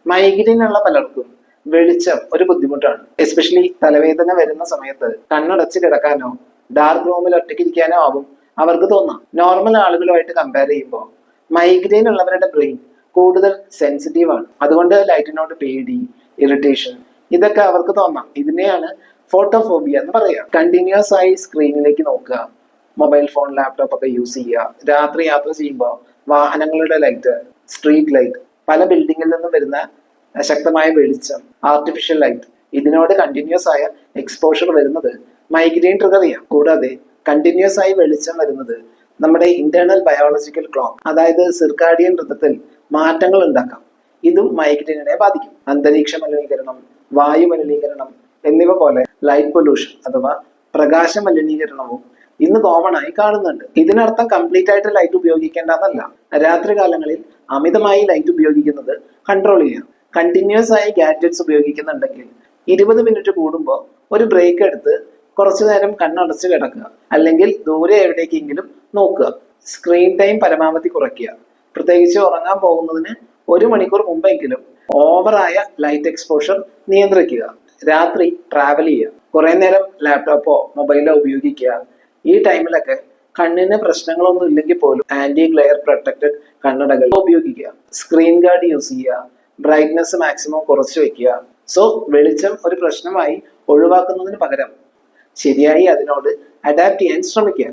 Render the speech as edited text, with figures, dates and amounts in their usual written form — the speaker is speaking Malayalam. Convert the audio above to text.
മൈഗ്രെയിൻ ഉള്ള പലർക്കും വെളിച്ചം ഒരു ബുദ്ധിമുട്ടാണ്. എസ്പെഷ്യലി തലവേദന വരുന്ന സമയത്ത് കണ്ണടച്ച് കിടക്കാനോ ഡാർക്ക് റൂമിൽ ഒറ്റയ്ക്കിരിക്കാനോ ആവും അവർക്ക് തോന്നാം. നോർമൽ ആളുകളുമായിട്ട് കമ്പയർ ചെയ്യുമ്പോൾ മൈഗ്രെയിൻ ഉള്ളവരുടെ ബ്രെയിൻ കൂടുതൽ സെൻസിറ്റീവ് ആണ്. അതുകൊണ്ട് ലൈറ്റിനോട് പേടി, ഇറിറ്റേഷൻ ഇതൊക്കെ അവർക്ക് തോന്നാം. ഇതിനെയാണ് ഫോട്ടോഫോബിയ എന്ന് പറയുക. കണ്ടിന്യൂസ് ആയി സ്ക്രീനിലേക്ക് നോക്കുക, മൊബൈൽ ഫോൺ, ലാപ്ടോപ്പ് ഒക്കെ യൂസ് ചെയ്യുക, രാത്രി യാത്ര ചെയ്യുമ്പോൾ വാഹനങ്ങളുടെ ലൈറ്റ്, സ്ട്രീറ്റ് ലൈറ്റ്, പല ബിൽഡിങ്ങിൽ നിന്നും വരുന്ന ശക്തമായ വെളിച്ചം, ആർട്ടിഫിഷ്യൽ ലൈറ്റ്, ഇതിനോട് കണ്ടിന്യൂസ് ആയ എക്സ്പോഷർ വരുന്നത് മൈഗ്രെയിൻ ട്രിഗർ ചെയ്യാം. കൂടാതെ കണ്ടിന്യൂസ് ആയി വെളിച്ചം വരുന്നത് നമ്മുടെ ഇന്റേണൽ ബയോളജിക്കൽ ക്ലോക്ക്, അതായത് സിർക്കാഡിയൻ ഋതത്തിൽ മാറ്റങ്ങൾ ഉണ്ടാക്കാം. ഇതും മൈഗ്രെയിനെ ബാധിക്കും. അന്തരീക്ഷ മലിനീകരണം, വായു മലിനീകരണം എന്നിവ പോലെ ലൈറ്റ് പൊല്യൂഷൻ അഥവാ പ്രകാശ മലിനീകരണവും ഇന്ന് കോമൺ ആയി കാണുന്നുണ്ട്. ഇതിനർത്ഥം കംപ്ലീറ്റ് ആയിട്ട് ലൈറ്റ് ഉപയോഗിക്കേണ്ടതല്ല. രാത്രി കാലങ്ങളിൽ അമിതമായി ലൈറ്റ് ഉപയോഗിക്കുന്നത് കൺട്രോൾ ചെയ്യാം. കണ്ടിന്യൂസ് ആയി ഗാഡ്ജറ്റ്സ് ഉപയോഗിക്കുന്നുണ്ടെങ്കിൽ 20 മിനിറ്റ് കൂടുമ്പോൾ ഒരു ബ്രേക്ക് എടുത്ത് കുറച്ചു നേരം കണ്ണടച്ച് കിടക്കുക, അല്ലെങ്കിൽ ദൂരെ എവിടേക്കെങ്കിലും നോക്കുക. സ്ക്രീൻ ടൈം പരമാവധി കുറയ്ക്കുക. പ്രത്യേകിച്ച് ഉറങ്ങാൻ പോകുന്നതിന് 1 മണിക്കൂർ മുമ്പെങ്കിലും ഓവറായ ലൈറ്റ് എക്സ്പോഷർ നിയന്ത്രിക്കുക. രാത്രി ട്രാവൽ ചെയ്യുക, കുറെ നേരം ലാപ്ടോപ്പോ മൊബൈലോ ഉപയോഗിക്കുക. ഈ ടൈമിലൊക്കെ കണ്ണിന് പ്രശ്നങ്ങളൊന്നും ഇല്ലെങ്കിൽ പോലും ആന്റി ഗ്ലെയർ പ്രൊട്ടക്റ്റഡ് കണ്ണടകൾ ഉപയോഗിക്കുക. സ്ക്രീൻ ഗാർഡ് യൂസ് ചെയ്യുക. ബ്രൈറ്റ്നസ് മാക്സിമം കുറച്ച് വെക്കുക. സോ വെളിച്ചം ഒരു പ്രശ്നമായി ഒഴിവാക്കുന്നതിന് പകരം ശരിയായി അതിനോട് അഡാപ്റ്റ് ചെയ്യാൻ ശ്രമിക്കുക.